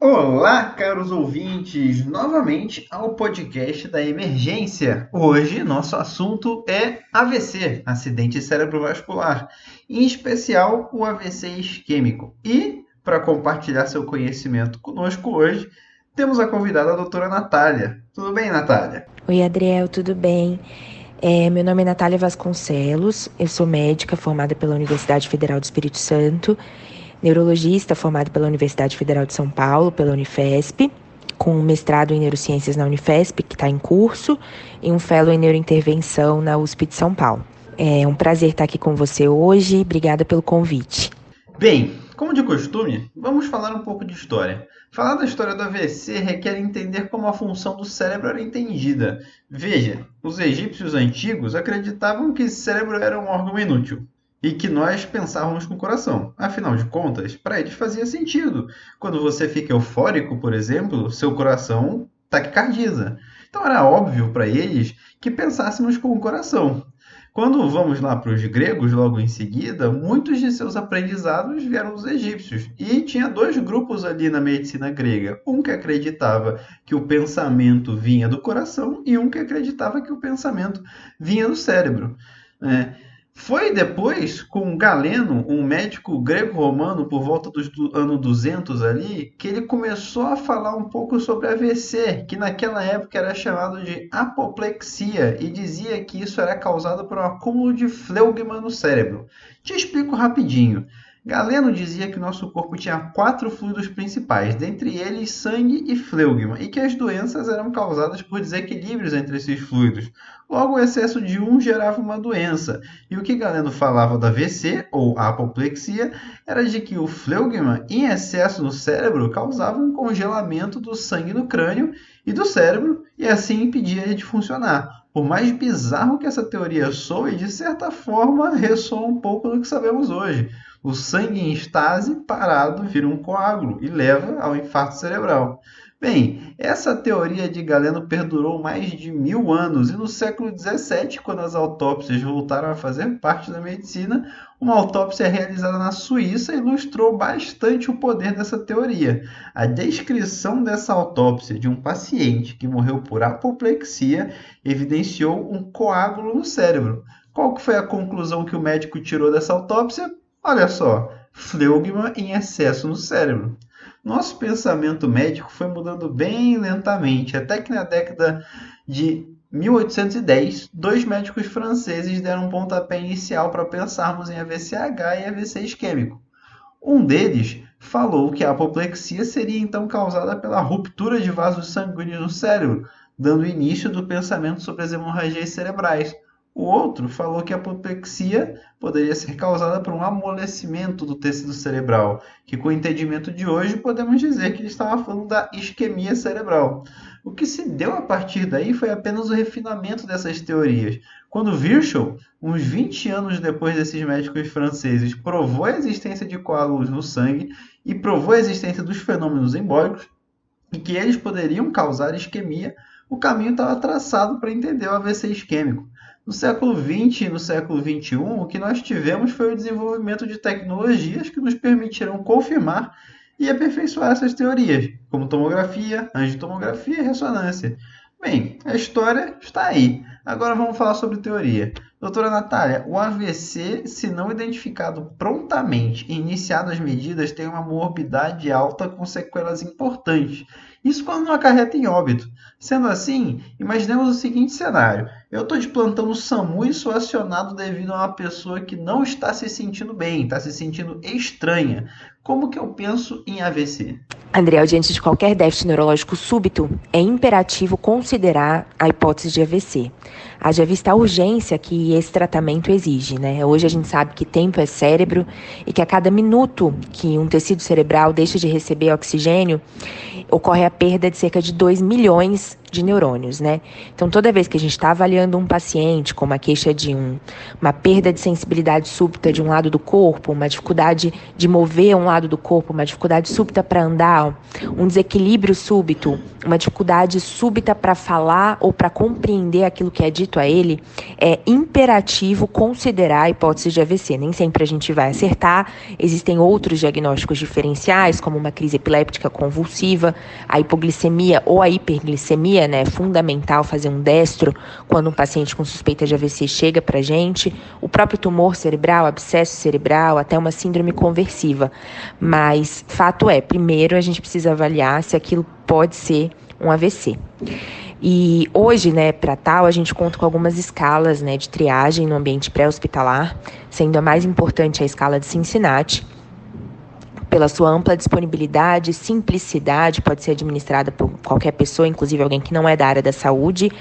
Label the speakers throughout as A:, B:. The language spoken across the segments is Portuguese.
A: Olá, caros ouvintes, novamente ao podcast da Emergência. Hoje, nosso assunto é AVC, acidente cerebrovascular, em especial o AVC isquêmico. E, para compartilhar seu conhecimento conosco hoje, temos a convidada a doutora Natália. Tudo bem, Natália?
B: Oi, Adriel, tudo bem? Meu nome é Natália Vasconcelos, eu sou médica formada pela Universidade Federal do Espírito Santo, neurologista formada pela Universidade Federal de São Paulo, pela Unifesp, com um mestrado em neurociências na Unifesp, que está em curso, e um fellow em neurointervenção na USP de São Paulo. É um prazer estar aqui com você hoje, obrigada pelo convite.
A: Bem, como de costume, vamos falar um pouco de história. Falar da história do AVC requer entender como a função do cérebro era entendida. Veja, os egípcios antigos acreditavam que o cérebro era um órgão inútil e que nós pensávamos com o coração. Afinal de contas, para eles fazia sentido. Quando você fica eufórico, por exemplo, seu coração taquicardiza. Então era óbvio para eles que pensássemos com o coração. Quando vamos lá para os gregos, logo em seguida, muitos de seus aprendizados vieram dos egípcios. E tinha dois grupos ali na medicina grega. Um que acreditava que o pensamento vinha do coração e um que acreditava que o pensamento vinha do cérebro. Foi depois, com Galeno, um médico grego-romano, por volta do ano 200 ali, que ele começou a falar um pouco sobre AVC, que naquela época era chamado de apoplexia, e dizia que isso era causado por um acúmulo de fleugma no cérebro. Te explico rapidinho. Galeno dizia que nosso corpo tinha 4 fluidos principais, dentre eles sangue e fleugma, e que as doenças eram causadas por desequilíbrios entre esses fluidos. Logo, o excesso de um gerava uma doença. E o que Galeno falava do AVC, ou apoplexia, era de que o fleugma em excesso no cérebro causava um congelamento do sangue no crânio e do cérebro, e assim impedia ele de funcionar. Por mais bizarro que essa teoria soe, de certa forma ressoa um pouco do que sabemos hoje. O sangue em estase parado vira um coágulo e leva ao infarto cerebral. Bem, essa teoria de Galeno perdurou mais de 1000 anos e no século XVII, quando as autópsias voltaram a fazer parte da medicina, uma autópsia realizada na Suíça ilustrou bastante o poder dessa teoria. A descrição dessa autópsia de um paciente que morreu por apoplexia evidenciou um coágulo no cérebro. Qual que foi a conclusão que o médico tirou dessa autópsia? Olha só, fleugma em excesso no cérebro. Nosso pensamento médico foi mudando bem lentamente, até que na década de 1810, dois médicos franceses deram um pontapé inicial para pensarmos em AVCH e AVC isquêmico. Um deles falou que a apoplexia seria então causada pela ruptura de vasos sanguíneos no cérebro, dando início do pensamento sobre as hemorragias cerebrais. O outro falou que a apoplexia poderia ser causada por um amolecimento do tecido cerebral, que com o entendimento de hoje podemos dizer que ele estava falando da isquemia cerebral. O que se deu a partir daí foi apenas o refinamento dessas teorias. Quando Virchow, uns 20 anos depois desses médicos franceses, provou a existência de coágulos no sangue e provou a existência dos fenômenos embólicos e que eles poderiam causar isquemia, o caminho estava traçado para entender o AVC isquêmico. No século XX e no século XXI, o que nós tivemos foi o desenvolvimento de tecnologias que nos permitiram confirmar e aperfeiçoar essas teorias, como tomografia, angiotomografia e ressonância. Bem, a história está aí. Agora vamos falar sobre teoria. Doutora Natália, o AVC, se não identificado prontamente e iniciado as medidas, tem uma morbidade alta com sequelas importantes. Isso quando não acarreta em óbito. Sendo assim, imaginemos o seguinte cenário. Eu estou de plantão no SAMU e sou acionado devido a uma pessoa que não está se sentindo bem, está se sentindo estranha. Como que eu penso em AVC?
B: Adriel, diante de qualquer déficit neurológico súbito, é imperativo considerar a hipótese de AVC. Haja vista a urgência que esse tratamento exige, né? Hoje a gente sabe que tempo é cérebro e que a cada minuto que um tecido cerebral deixa de receber oxigênio, ocorre a perda de cerca de 2 milhões de neurônios, né? Então, toda vez que a gente está avaliando um paciente com uma queixa de uma perda de sensibilidade súbita de um lado do corpo, uma dificuldade de mover um lado do corpo, uma dificuldade súbita para andar, um desequilíbrio súbito, uma dificuldade súbita para falar ou para compreender aquilo que é dito a ele, é imperativo considerar a hipótese de AVC. Nem sempre a gente vai acertar, existem outros diagnósticos diferenciais, como uma crise epiléptica convulsiva, a hipoglicemia ou a hiperglicemia, né? É fundamental fazer um destro quando um paciente com suspeita de AVC chega para a gente, o próprio tumor cerebral, abscesso cerebral, até uma síndrome conversiva. Mas fato é, primeiro a gente precisa avaliar se aquilo pode ser um AVC. E hoje, né, para tal, a gente conta com algumas escalas, né, de triagem no ambiente pré-hospitalar, sendo a mais importante a escala de Cincinnati, pela sua ampla disponibilidade, simplicidade, pode ser administrada por qualquer pessoa, inclusive alguém que não é da área da saúde,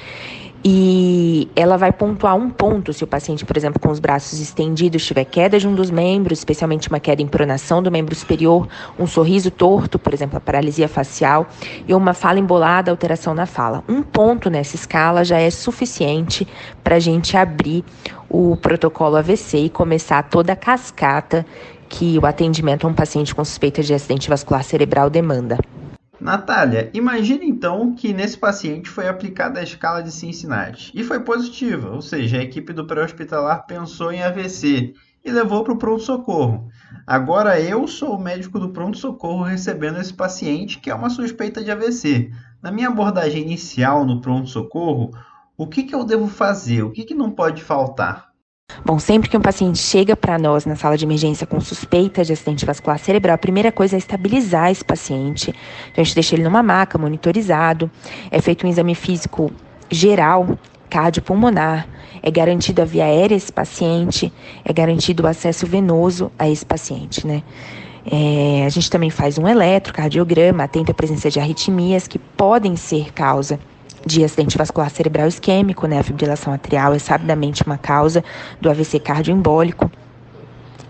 B: e ela vai pontuar um ponto se o paciente, por exemplo, com os braços estendidos, tiver queda de um dos membros, especialmente uma queda em pronação do membro superior, um sorriso torto, por exemplo, a paralisia facial, e uma fala embolada, alteração na fala. Um ponto nessa escala já é suficiente para a gente abrir o protocolo AVC e começar toda a cascata que o atendimento a um paciente com suspeita de acidente vascular cerebral demanda.
A: Natália, imagine então que nesse paciente foi aplicada a escala de Cincinnati e foi positiva, ou seja, a equipe do pré-hospitalar pensou em AVC e levou para o pronto-socorro. Agora eu sou o médico do pronto-socorro recebendo esse paciente que é uma suspeita de AVC. Na minha abordagem inicial no pronto-socorro, o que eu devo fazer? O que não pode faltar?
B: Bom, sempre que um paciente chega para nós na sala de emergência com suspeita de acidente vascular cerebral, a primeira coisa é estabilizar esse paciente. Então, a gente deixa ele numa maca, monitorizado, é feito um exame físico geral, cardiopulmonar, é garantido a via aérea a esse paciente, é garantido o acesso venoso a esse paciente, né? A gente também faz um eletrocardiograma, atento à presença de arritmias que podem ser causa de acidente vascular cerebral isquêmico, né? A fibrilação atrial é sabidamente uma causa do AVC cardioembólico.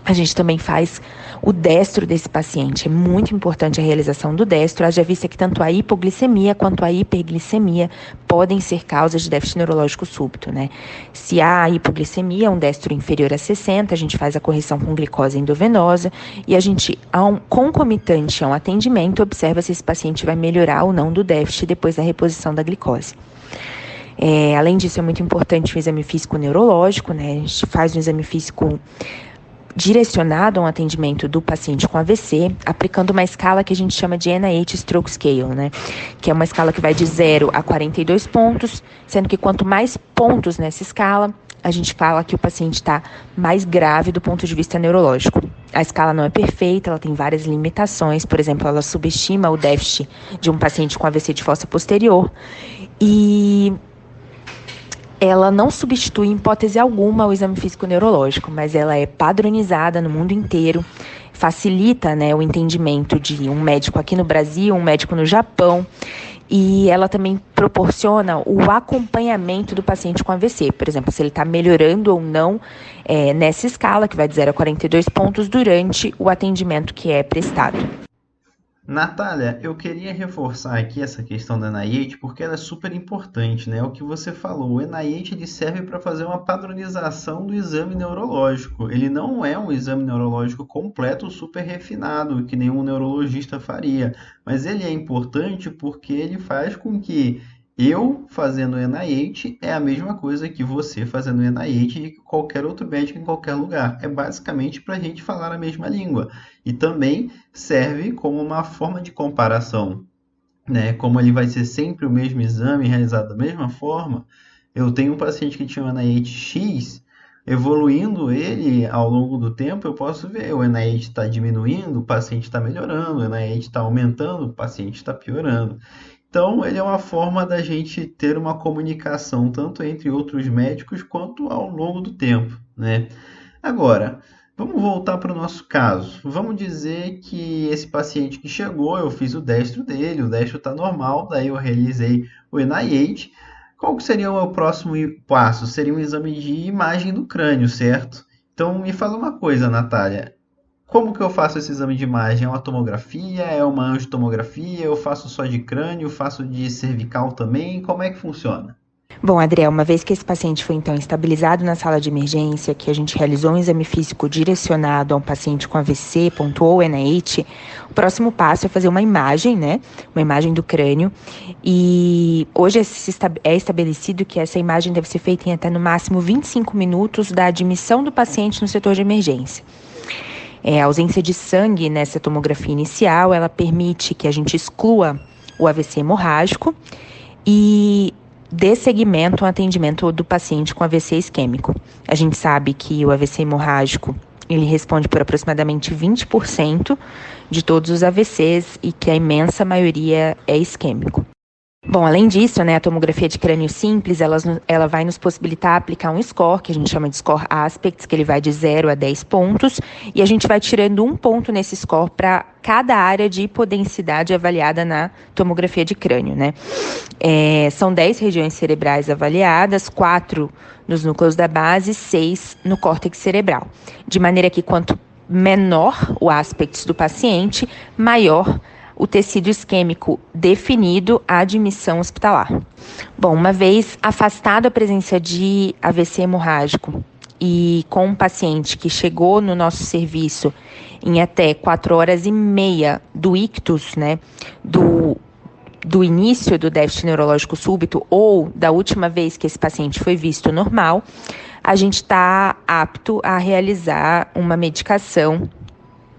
B: A gente também faz o destro desse paciente. É muito importante a realização do destro. Haja vista que tanto a hipoglicemia quanto a hiperglicemia podem ser causas de déficit neurológico súbito, né? Se há hipoglicemia, um destro inferior a 60, a gente faz a correção com glicose endovenosa e a gente, concomitante a um atendimento, observa se esse paciente vai melhorar ou não do déficit depois da reposição da glicose. Além disso, é muito importante o exame físico neurológico, né? A gente faz um exame físico direcionado a um atendimento do paciente com AVC, aplicando uma escala que a gente chama de NIH Stroke Scale, né? Que é uma escala que vai de 0 a 42 pontos, sendo que quanto mais pontos nessa escala, a gente fala que o paciente está mais grave do ponto de vista neurológico. A escala não é perfeita, ela tem várias limitações, por exemplo, ela subestima o déficit de um paciente com AVC de fossa posterior e ela não substitui, em hipótese alguma, o exame físico neurológico, mas ela é padronizada no mundo inteiro, facilita, né, o entendimento de um médico aqui no Brasil, um médico no Japão, e ela também proporciona o acompanhamento do paciente com AVC, por exemplo, se ele está melhorando ou não nessa escala, que vai de 0 a 42 pontos, durante o atendimento que é prestado.
A: Natália, eu queria reforçar aqui essa questão da NIH porque ela é super importante, né? O que você falou, o NIH ele serve para fazer uma padronização do exame neurológico. Ele não é um exame neurológico completo, super refinado, que nenhum neurologista faria, mas ele é importante porque ele faz com que eu fazendo NIH é a mesma coisa que você fazendo NIH e que qualquer outro médico em qualquer lugar. É basicamente para a gente falar a mesma língua. E também serve como uma forma de comparação, né? Como ele vai ser sempre o mesmo exame realizado da mesma forma, eu tenho um paciente que tinha um NIH X, evoluindo ele ao longo do tempo, eu posso ver o NIH está diminuindo, o paciente está melhorando, o NIH está aumentando, o paciente está piorando. Então, ele é uma forma da gente ter uma comunicação tanto entre outros médicos quanto ao longo do tempo, né? Agora, vamos voltar para o nosso caso. Vamos dizer que esse paciente que chegou, eu fiz o destro dele, o destro está normal, daí eu realizei o NIH. Qual que seria o meu próximo passo? Seria um exame de imagem do crânio, certo? Então, me fala uma coisa, Natália. Como que eu faço esse exame de imagem? É uma tomografia? É uma angiotomografia? Eu faço só de crânio? Faço de cervical também? Como é que funciona?
B: Bom, Adriel, uma vez que esse paciente foi então estabilizado na sala de emergência, que a gente realizou um exame físico direcionado a um paciente com AVC, pontuou o NIH, o próximo passo é fazer uma imagem, né? Uma imagem do crânio. E hoje é estabelecido que essa imagem deve ser feita em até no máximo 25 minutos da admissão do paciente no setor de emergência. A ausência de sangue nessa tomografia inicial, ela permite que a gente exclua o AVC hemorrágico e dê seguimento ao atendimento do paciente com AVC isquêmico. A gente sabe que o AVC hemorrágico, ele responde por aproximadamente 20% de todos os AVCs e que a imensa maioria é isquêmico. Bom, além disso, né, a tomografia de crânio simples, ela vai nos possibilitar aplicar um score, que a gente chama de score aspects, que ele vai de 0 a 10 pontos, e a gente vai tirando um ponto nesse score para cada área de hipodensidade avaliada na tomografia de crânio, né? São 10 regiões cerebrais avaliadas, 4 nos núcleos da base, 6 no córtex cerebral. De maneira que quanto menor o aspects do paciente, maior o tecido isquêmico definido à admissão hospitalar. Bom, uma vez afastada a presença de AVC hemorrágico e com um paciente que chegou no nosso serviço em até 4 horas e meia do ictus, né, do início do déficit neurológico súbito ou da última vez que esse paciente foi visto normal, a gente está apto a realizar uma medicação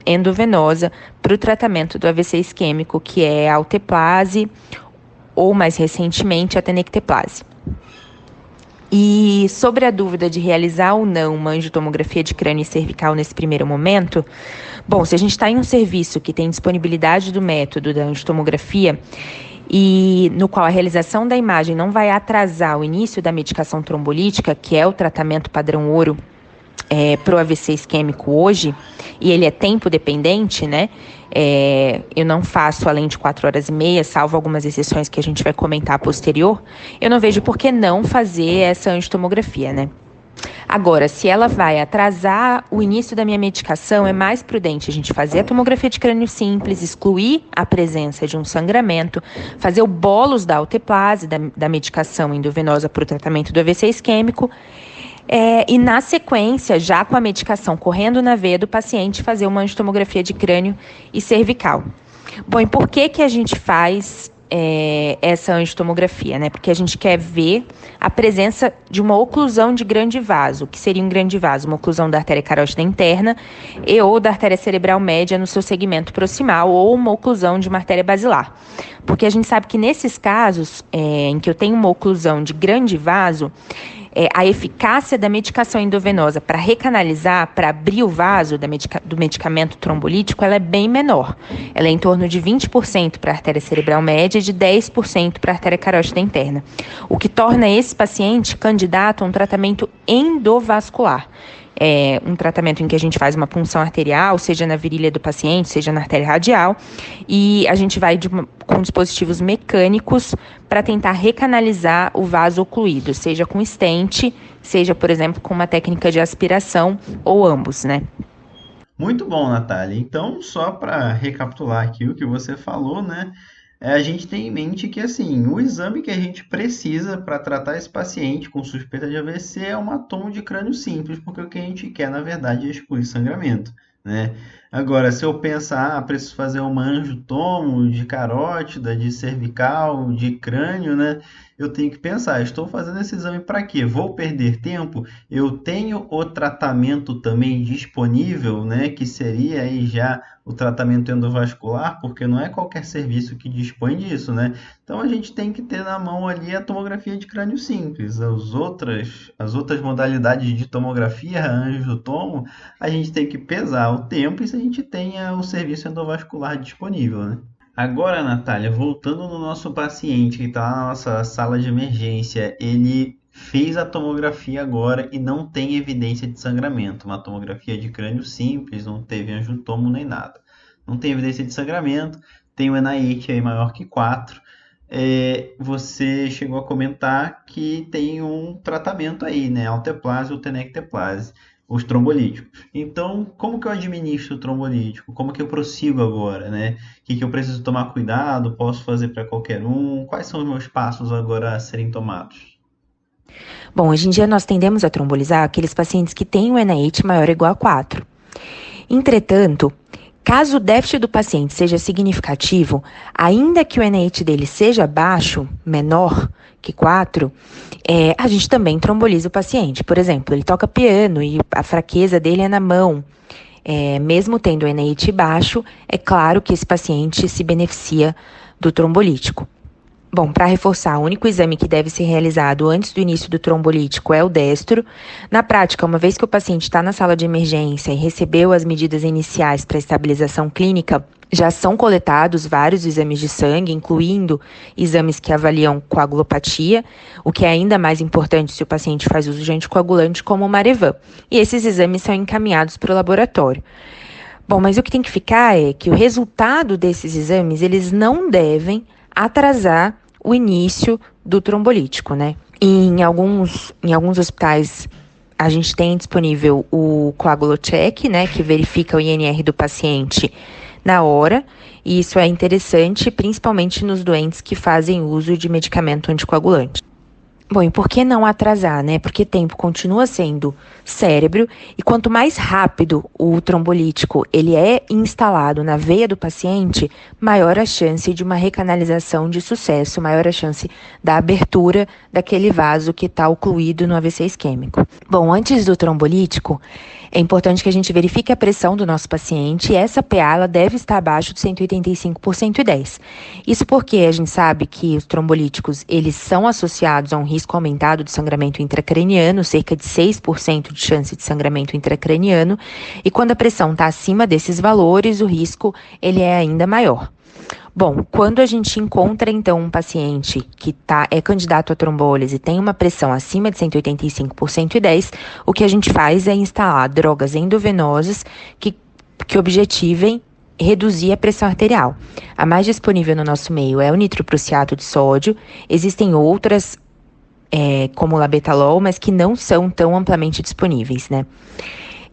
B: endovenosa para o tratamento do AVC isquêmico, que é a alteplase ou, mais recentemente, a tenecteplase. E sobre a dúvida de realizar ou não uma angiotomografia de crânio e cervical nesse primeiro momento, bom, se a gente está em um serviço que tem disponibilidade do método da angiotomografia e no qual a realização da imagem não vai atrasar o início da medicação trombolítica, que é o tratamento padrão ouro, para o AVC isquêmico hoje, e ele é tempo dependente, né? Eu não faço além de 4 horas e meia, salvo algumas exceções que a gente vai comentar posterior, eu não vejo por que não fazer essa angiotomografia, né? Agora, se ela vai atrasar o início da minha medicação, é mais prudente a gente fazer a tomografia de crânio simples, excluir a presença de um sangramento, fazer o bolus da alteplase, da medicação endovenosa para o tratamento do AVC isquêmico, e na sequência, já com a medicação correndo na veia do paciente, fazer uma angiotomografia de crânio e cervical. Bom, e por que a gente faz essa angiotomografia, né? Porque a gente quer ver a presença de uma oclusão de grande vaso. O que seria um grande vaso? Uma oclusão da artéria carótida interna ou da artéria cerebral média no seu segmento proximal, ou uma oclusão de uma artéria basilar. Porque a gente sabe que nesses casos em que eu tenho uma oclusão de grande vaso, a eficácia da medicação endovenosa para recanalizar, para abrir o vaso do medicamento trombolítico, ela é bem menor. Ela é em torno de 20% para a artéria cerebral média e de 10% para a artéria carótida interna, o que torna esse paciente candidato a um tratamento endovascular. Um tratamento em que a gente faz uma punção arterial, seja na virilha do paciente, seja na artéria radial, e a gente vai com dispositivos mecânicos para tentar recanalizar o vaso ocluído, seja com stent, seja, por exemplo, com uma técnica de aspiração, ou ambos, né?
A: Muito bom, Natália. Então, só para recapitular aqui o que você falou, né? A gente tem em mente que, assim, o exame que a gente precisa para tratar esse paciente com suspeita de AVC é uma tomo de crânio simples, porque o que a gente quer, na verdade, é excluir sangramento, né? Agora, se eu pensar, preciso fazer uma angiotomo de carótida, de cervical, de crânio, né? Eu tenho que pensar, estou fazendo esse exame para quê? Vou perder tempo? Eu tenho o tratamento também disponível, né? Que seria aí já o tratamento endovascular, porque não é qualquer serviço que dispõe disso, né? Então a gente tem que ter na mão ali a tomografia de crânio simples. As outras modalidades de tomografia, angiotomo, a gente tem que pesar o tempo e se a gente tenha o serviço endovascular disponível, né? Agora, Natália, voltando no nosso paciente que está na nossa sala de emergência, ele fez a tomografia agora e não tem evidência de sangramento. Uma tomografia de crânio simples, não teve angiotomo nem nada. Não tem evidência de sangramento, tem o NIH aí maior que 4. Você chegou a comentar que tem um tratamento aí, né? Alteplase ou tenecteplase. os trombolíticos. Então, como que eu administro o trombolítico? Como que eu prossigo agora, né? O que que eu preciso tomar cuidado? Posso fazer para qualquer um? Quais são os meus passos agora a serem tomados?
B: Bom, hoje em dia nós tendemos a trombolizar aqueles pacientes que têm o NIH maior ou igual a 4. Entretanto, caso o déficit do paciente seja significativo, ainda que o NIH dele seja baixo, menor que 4, a gente também tromboliza o paciente. Por exemplo, ele toca piano e a fraqueza dele é na mão. Mesmo tendo o NIH baixo, é claro que esse paciente se beneficia do trombolítico. Bom, para reforçar, o único exame que deve ser realizado antes do início do trombolítico é o destro. Na prática, uma vez que o paciente está na sala de emergência e recebeu as medidas iniciais para estabilização clínica, já são coletados vários exames de sangue, incluindo exames que avaliam coagulopatia, o que é ainda mais importante se o paciente faz uso de anticoagulante como o Marevan. E esses exames são encaminhados para o laboratório. Bom, mas o que tem que ficar é que o resultado desses exames, eles não devem atrasar o início do trombolítico, né? E em alguns hospitais a gente tem disponível o Coagulocheck, né, que verifica o INR do paciente na hora, e isso é interessante, principalmente nos doentes que fazem uso de medicamento anticoagulante. Bom, e por que não atrasar, né? Porque tempo continua sendo cérebro e quanto mais rápido o trombolítico ele é instalado na veia do paciente, maior a chance de uma recanalização de sucesso, maior a chance da abertura daquele vaso que está ocluído no AVC isquêmico. Bom, antes do trombolítico, é importante que a gente verifique a pressão do nosso paciente e essa PA ela deve estar abaixo de 185 por 110. Isso porque a gente sabe que os trombolíticos eles são associados a um risco aumentado de sangramento intracraniano, cerca de 6% de chance de sangramento intracraniano, e quando a pressão está acima desses valores, o risco ele é ainda maior. Bom, quando a gente encontra, então, um paciente que é candidato a trombólise e tem uma pressão acima de 185 por 110, o que a gente faz é instalar drogas endovenosas que objetivem reduzir a pressão arterial. A mais disponível no nosso meio é o nitroprussiato de sódio. Existem outras, como o labetalol, mas que não são tão amplamente disponíveis, né?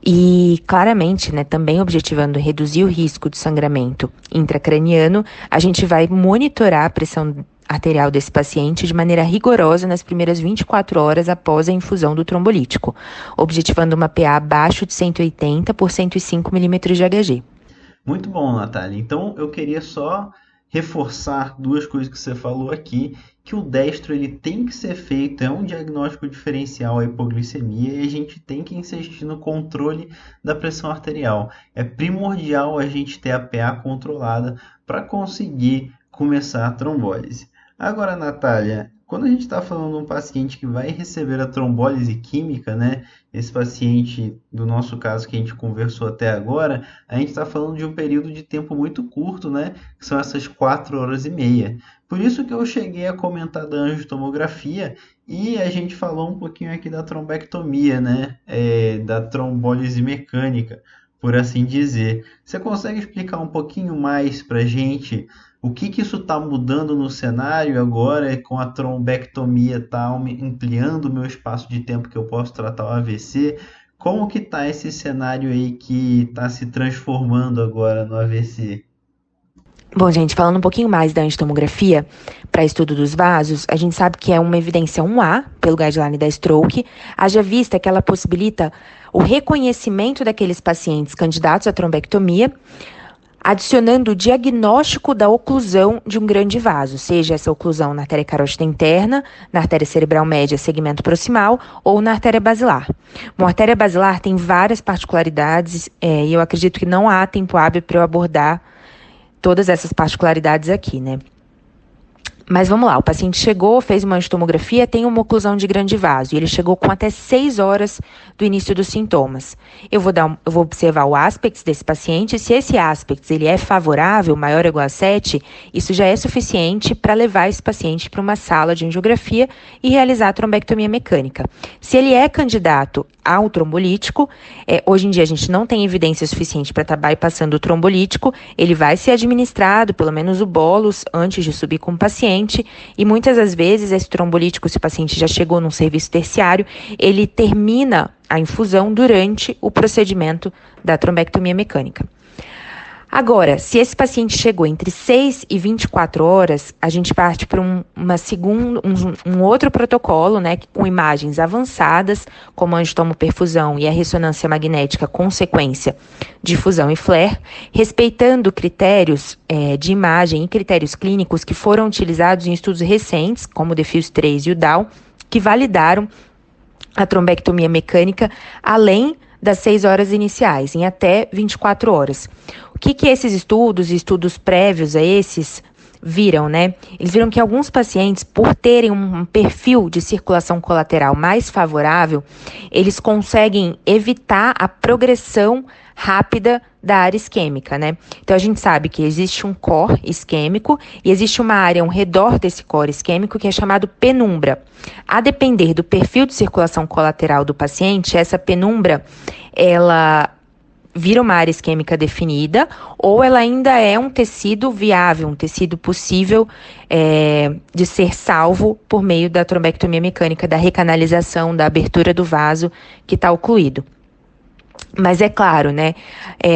B: E, claramente, né, também objetivando reduzir o risco de sangramento intracraniano, a gente vai monitorar a pressão arterial desse paciente de maneira rigorosa nas primeiras 24 horas após a infusão do trombolítico, objetivando uma PA abaixo de 180 por 105 milímetros de Hg.
A: Muito bom, Natália. Então, eu queria só reforçar duas coisas que você falou aqui, que o destro ele tem que ser feito, é um diagnóstico diferencial à hipoglicemia e a gente tem que insistir no controle da pressão arterial. É primordial a gente ter a PA controlada para conseguir começar a trombólise. Agora, Natália, quando a gente está falando de um paciente que vai receber a trombólise química, né? Esse paciente, do nosso caso que a gente conversou até agora, a gente está falando de um período de tempo muito curto, né? Que são essas 4 horas e meia. Por isso que eu cheguei a comentar da angiotomografia e a gente falou um pouquinho aqui da trombectomia, né? Da trombólise mecânica, por assim dizer. Você consegue explicar um pouquinho mais para a gente o que isso está mudando no cenário agora com a trombectomia tá ampliando o meu espaço de tempo que eu posso tratar o AVC? Como que está esse cenário aí que está se transformando agora no AVC?
B: Bom, gente, falando um pouquinho mais da angiotomografia para estudo dos vasos, a gente sabe que é uma evidência 1A pelo guideline da stroke, haja vista que ela possibilita o reconhecimento daqueles pacientes candidatos à trombectomia, adicionando o diagnóstico da oclusão de um grande vaso, seja essa oclusão na artéria carótida interna, na artéria cerebral média, segmento proximal, ou na artéria basilar. Bom, a artéria basilar tem várias particularidades e eu acredito que não há tempo hábil para eu abordar todas essas particularidades aqui, né? Mas vamos lá, o paciente chegou, fez uma angiotomografia, tem uma oclusão de grande vaso, e ele chegou com até 6 horas do início dos sintomas. Eu vou observar o aspects desse paciente, se esse aspects ele é favorável, maior ou igual a 7, isso já é suficiente para levar esse paciente para uma sala de angiografia e realizar a trombectomia mecânica. Se ele é candidato ao trombolítico, hoje em dia a gente não tem evidência suficiente para estar bypassando o trombolítico, ele vai ser administrado, pelo menos o bolus, antes de subir com o paciente, paciente, e muitas das vezes esse trombolítico, se o paciente já chegou num serviço terciário, ele termina a infusão durante o procedimento da trombectomia mecânica. Agora, se esse paciente chegou entre 6 e 24 horas, a gente parte para um outro protocolo, né, com imagens avançadas, como a angiotomoperfusão e a ressonância magnética com sequência de fusão e flare, respeitando critérios de imagem e critérios clínicos que foram utilizados em estudos recentes, como o DEFIUS 3 e o DAO, que validaram a trombectomia mecânica além das 6 horas iniciais, em até 24 horas. O que esses estudos prévios a esses, viram, né? Eles viram que alguns pacientes, por terem um perfil de circulação colateral mais favorável, eles conseguem evitar a progressão rápida da área isquêmica, né? Então, a gente sabe que existe um core isquêmico e existe uma área ao redor desse core isquêmico que é chamado penumbra. A depender do perfil de circulação colateral do paciente, essa penumbra, ela vira uma área isquêmica definida, ou ela ainda é um tecido viável, um tecido possível de ser salvo por meio da trombectomia mecânica, da recanalização, da abertura do vaso que está ocluído. Mas é claro, né,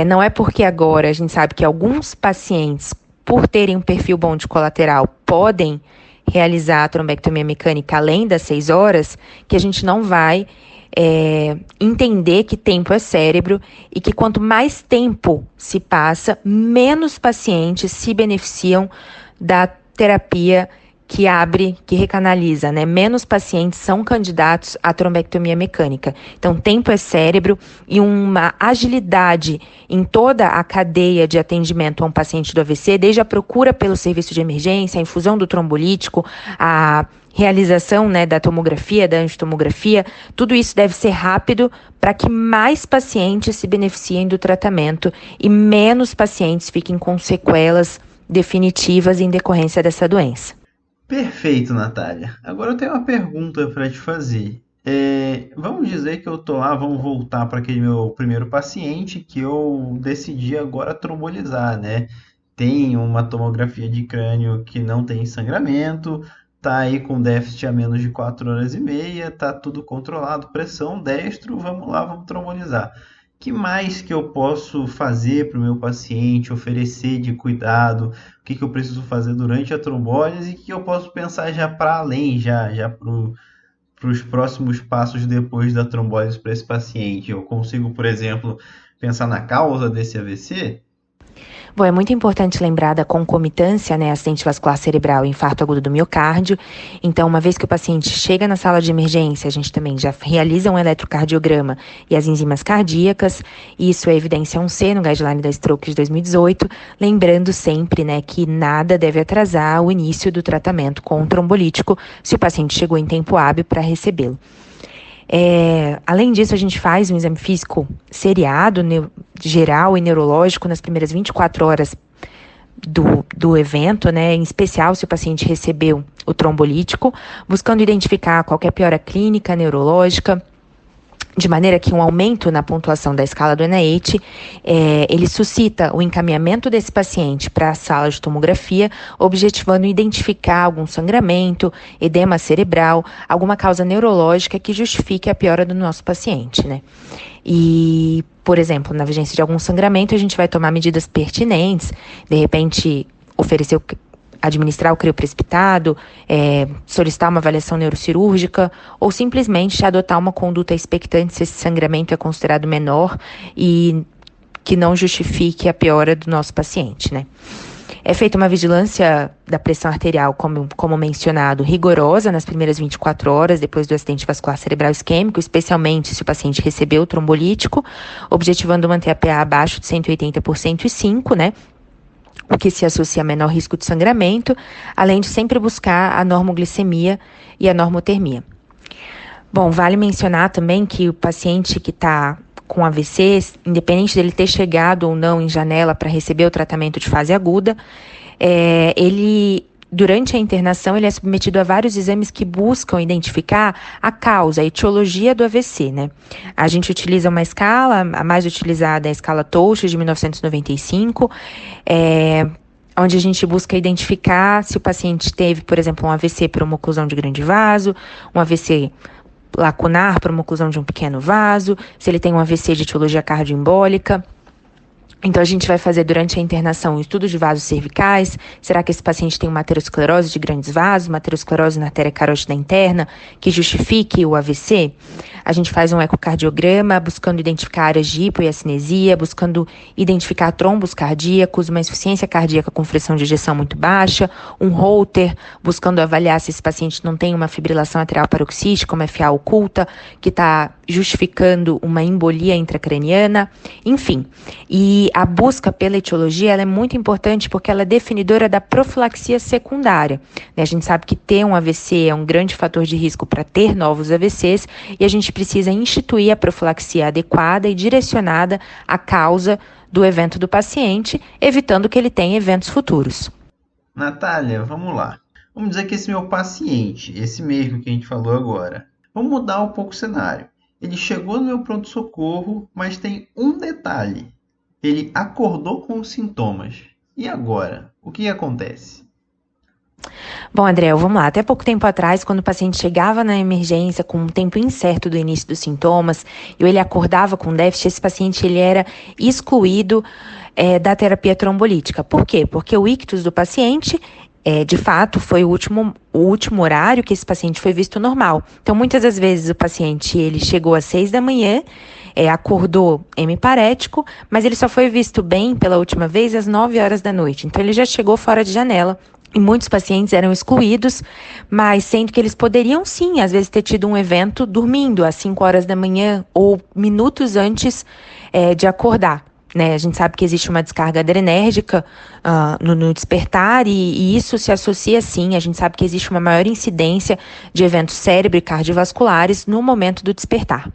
B: não é porque agora a gente sabe que alguns pacientes, por terem um perfil bom de colateral, podem realizar a trombectomia mecânica além das 6 horas, que a gente não vai entender que tempo é cérebro e que quanto mais tempo se passa, menos pacientes se beneficiam da terapia que recanaliza, né? Menos pacientes são candidatos à trombectomia mecânica. Então, tempo é cérebro e uma agilidade em toda a cadeia de atendimento a um paciente do AVC, desde a procura pelo serviço de emergência, a infusão do trombolítico, a realização, né, da tomografia, da angiotomografia, tudo isso deve ser rápido para que mais pacientes se beneficiem do tratamento e menos pacientes fiquem com sequelas definitivas em decorrência dessa doença.
A: Perfeito, Natália. Agora eu tenho uma pergunta para te fazer. Vamos dizer que eu tô lá, vamos voltar para aquele meu primeiro paciente que eu decidi agora trombolizar, né? Tem uma tomografia de crânio que não tem sangramento, tá aí com déficit a menos de 4 horas e meia, tá tudo controlado, pressão, destro, vamos lá, vamos trombolizar. Que mais que eu posso fazer para o meu paciente, oferecer de cuidado? O que eu preciso fazer durante a trombólise e que eu posso pensar já para além, já para os próximos passos depois da trombólise para esse paciente? Eu consigo, por exemplo, pensar na causa desse AVC?
B: Bom, é muito importante lembrar da concomitância, né, acidente vascular cerebral e infarto agudo do miocárdio. Então, uma vez que o paciente chega na sala de emergência, a gente também já realiza um eletrocardiograma e as enzimas cardíacas. Isso é evidência 1C no Guideline da Stroke de 2018. Lembrando sempre, né, que nada deve atrasar o início do tratamento com o trombolítico se o paciente chegou em tempo hábil para recebê-lo. Além disso, a gente faz um exame físico seriado, geral e neurológico nas primeiras 24 horas do evento, né? Em especial se o paciente recebeu o trombolítico, buscando identificar qualquer piora clínica, neurológica, de maneira que um aumento na pontuação da escala do NIH, ele suscita o encaminhamento desse paciente para a sala de tomografia, objetivando identificar algum sangramento, edema cerebral, alguma causa neurológica que justifique a piora do nosso paciente, né? E, por exemplo, na vigência de algum sangramento, a gente vai tomar medidas pertinentes, de repente, administrar o crioprecipitado, solicitar uma avaliação neurocirúrgica ou simplesmente adotar uma conduta expectante se esse sangramento é considerado menor e que não justifique a piora do nosso paciente, né? É feita uma vigilância da pressão arterial, como mencionado, rigorosa nas primeiras 24 horas depois do acidente vascular cerebral isquêmico, especialmente se o paciente recebeu o trombolítico, objetivando manter a PA abaixo de 180 por 105, né? O que se associa a menor risco de sangramento, além de sempre buscar a normoglicemia e a normotermia. Bom, vale mencionar também que o paciente que está com AVC, independente dele ter chegado ou não em janela para receber o tratamento de fase aguda, durante a internação, ele é submetido a vários exames que buscam identificar a causa, a etiologia do AVC, né? A gente utiliza uma escala, a mais utilizada é a escala Touch, de 1995. onde a gente busca identificar se o paciente teve, por exemplo, um AVC por uma oclusão de grande vaso, um AVC lacunar por uma oclusão de um pequeno vaso, se ele tem um AVC de etiologia cardioembólica. Então, a gente vai fazer durante a internação um estudo de vasos cervicais. Será que esse paciente tem uma aterosclerose de grandes vasos, uma aterosclerose na artéria carótida interna, que justifique o AVC? A gente faz um ecocardiograma, buscando identificar áreas de hipoiacinesia, buscando identificar trombos cardíacos, uma insuficiência cardíaca com fração de ejeção muito baixa, um Holter, buscando avaliar se esse paciente não tem uma fibrilação atrial paroxística, uma FA oculta, que está justificando uma embolia intracraniana, enfim. E a busca pela etiologia ela é muito importante porque ela é definidora da profilaxia secundária. A gente sabe que ter um AVC é um grande fator de risco para ter novos AVCs e a gente precisa instituir a profilaxia adequada e direcionada à causa do evento do paciente, evitando que ele tenha eventos futuros.
A: Natália, vamos lá. Vamos dizer que esse meu paciente, esse mesmo que a gente falou agora, vamos mudar um pouco o cenário. Ele chegou no meu pronto-socorro, mas tem um detalhe. Ele acordou com os sintomas. E agora? O que acontece?
B: Bom, André, vamos lá. Até pouco tempo atrás, quando o paciente chegava na emergência com um tempo incerto do início dos sintomas, e ele acordava com déficit, esse paciente ele era excluído da terapia trombolítica. Por quê? Porque o ictus do paciente, de fato, foi o último horário que esse paciente foi visto normal. Então, muitas das vezes o paciente ele chegou às 6 da manhã, acordou hemiparético, mas ele só foi visto bem pela última vez às 9 horas da noite. Então, ele já chegou fora de janela. E muitos pacientes eram excluídos, mas sendo que eles poderiam sim, às vezes, ter tido um evento dormindo às 5 horas da manhã ou minutos antes de acordar. Né? A gente sabe que existe uma descarga adrenérgica no despertar e isso se associa sim, a gente sabe que existe uma maior incidência de eventos cérebro e cardiovasculares no momento do despertar.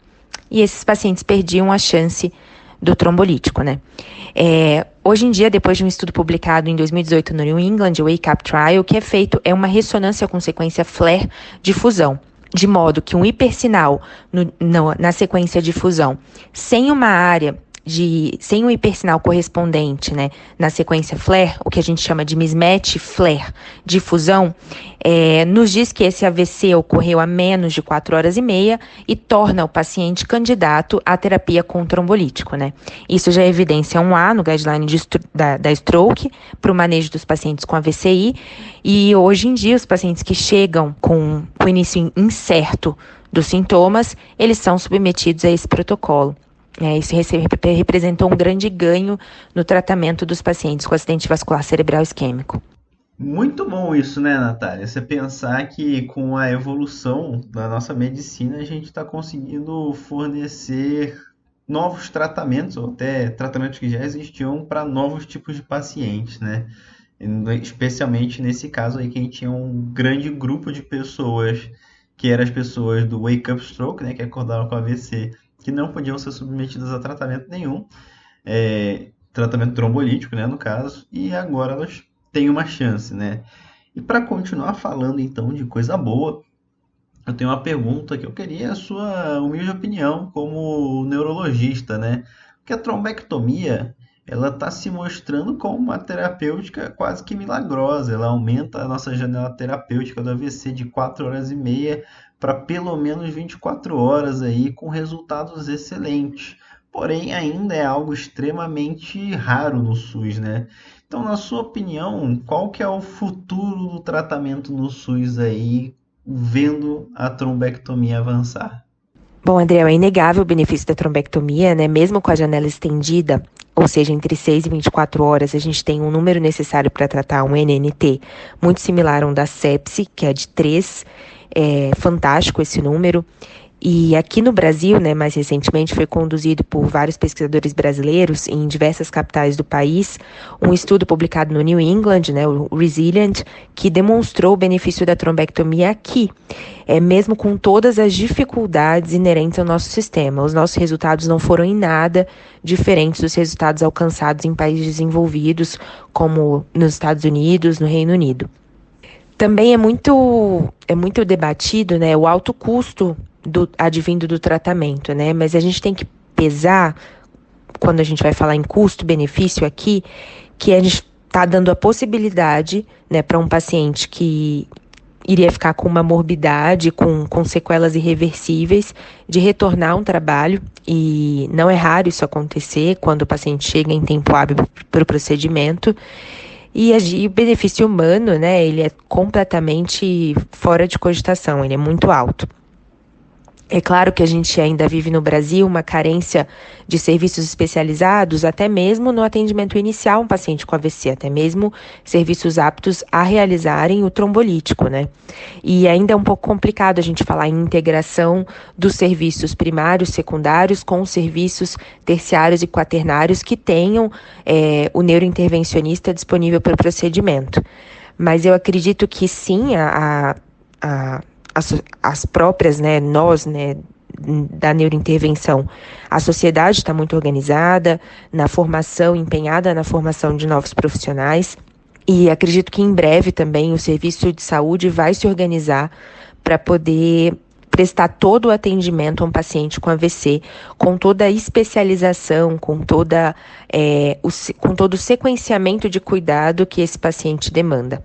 B: E esses pacientes perdiam a chance do trombolítico, né? Hoje em dia, depois de um estudo publicado em 2018 no New England, o Wake Up Trial, o que é feito é uma ressonância com sequência FLAIR de fusão, de modo que um hipersinal na sequência de fusão, sem um hipersinal correspondente, né, na sequência FLAIR, o que a gente chama de mismatch FLAIR de fusão, nos diz que esse AVC ocorreu a menos de 4 horas e meia e torna o paciente candidato à terapia com trombolítico, né. Isso já é evidência 1A no guideline da stroke para o manejo dos pacientes com AVCI e hoje em dia os pacientes que chegam com o início incerto dos sintomas, eles são submetidos a esse protocolo. Isso representou um grande ganho no tratamento dos pacientes com acidente vascular cerebral isquêmico.
A: Muito bom isso, né, Natália? Você pensar que com a evolução da nossa medicina a gente está conseguindo fornecer novos tratamentos, ou até tratamentos que já existiam para novos tipos de pacientes, né? Especialmente nesse caso aí que a gente tinha um grande grupo de pessoas, que eram as pessoas do Wake Up Stroke, né, que acordavam com AVC, que não podiam ser submetidas a tratamento nenhum, tratamento trombolítico, né, no caso, e agora elas têm uma chance, né? E para continuar falando, então, de coisa boa, eu tenho uma pergunta que eu queria a sua humilde opinião como neurologista, né? Porque a trombectomia, ela está se mostrando como uma terapêutica quase que milagrosa, ela aumenta a nossa janela terapêutica do AVC de 4 horas e meia para pelo menos 24 horas aí, com resultados excelentes. Porém, ainda é algo extremamente raro no SUS, né? Então, na sua opinião, qual que é o futuro do tratamento no SUS aí, vendo a trombectomia avançar?
B: Bom, André, é inegável o benefício da trombectomia, né? Mesmo com a janela estendida, ou seja, entre 6 e 24 horas, a gente tem um número necessário para tratar um NNT muito similar a um da sepse, que é de 3. É fantástico esse número. E aqui no Brasil, né, mais recentemente, foi conduzido por vários pesquisadores brasileiros em diversas capitais do país, um estudo publicado no New England, né, o Resilient, que demonstrou o benefício da trombectomia aqui, mesmo com todas as dificuldades inerentes ao nosso sistema. Os nossos resultados não foram em nada diferentes dos resultados alcançados em países desenvolvidos, como nos Estados Unidos, no Reino Unido. Também é muito debatido, né, o alto custo advindo do tratamento, né? Mas a gente tem que pesar, quando a gente vai falar em custo-benefício aqui, que a gente está dando a possibilidade, né, para um paciente que iria ficar com uma morbidade, com sequelas irreversíveis, de retornar a um trabalho, e não é raro isso acontecer quando o paciente chega em tempo hábil para o procedimento. E o benefício humano, né, ele é completamente fora de cogitação, ele é muito alto. É claro que a gente ainda vive no Brasil uma carência de serviços especializados, até mesmo no atendimento inicial a um paciente com AVC, até mesmo serviços aptos a realizarem o trombolítico, né? E ainda é um pouco complicado a gente falar em integração dos serviços primários, secundários, com os serviços terciários e quaternários que tenham o neurointervencionista disponível para o procedimento. Mas eu acredito que sim, as próprias, né, nós, né, da neurointervenção, a sociedade está muito organizada na formação, empenhada na formação de novos profissionais, e acredito que em breve também o serviço de saúde vai se organizar para poder prestar todo o atendimento a um paciente com AVC, com toda a especialização, com todo o sequenciamento de cuidado que esse paciente demanda.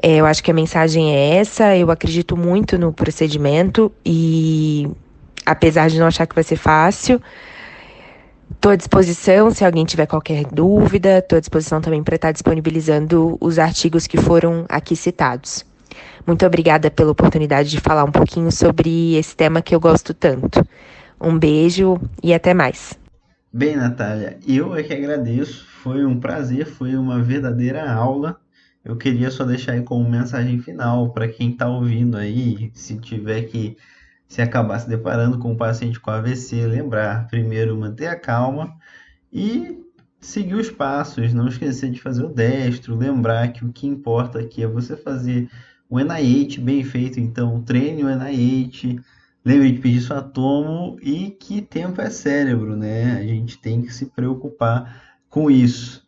B: Eu acho que a mensagem é essa, eu acredito muito no procedimento e, apesar de não achar que vai ser fácil, estou à disposição se alguém tiver qualquer dúvida, estou à disposição também para estar disponibilizando os artigos que foram aqui citados. Muito obrigada pela oportunidade de falar um pouquinho sobre esse tema que eu gosto tanto. Um beijo e até mais.
A: Bem, Natália, eu é que agradeço, foi um prazer, foi uma verdadeira aula. Eu queria só deixar aí como mensagem final para quem está ouvindo aí, se acabar se deparando com um paciente com AVC, lembrar, primeiro, manter a calma e seguir os passos, não esquecer de fazer o destro, lembrar que o que importa aqui é você fazer o NIH bem feito, então treine o NIH, lembre de pedir sua tomo e que tempo é cérebro, né? A gente tem que se preocupar com isso.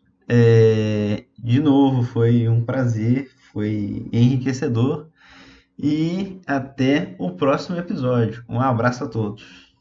A: De novo, foi um prazer, foi enriquecedor e até o próximo episódio. Um abraço a todos.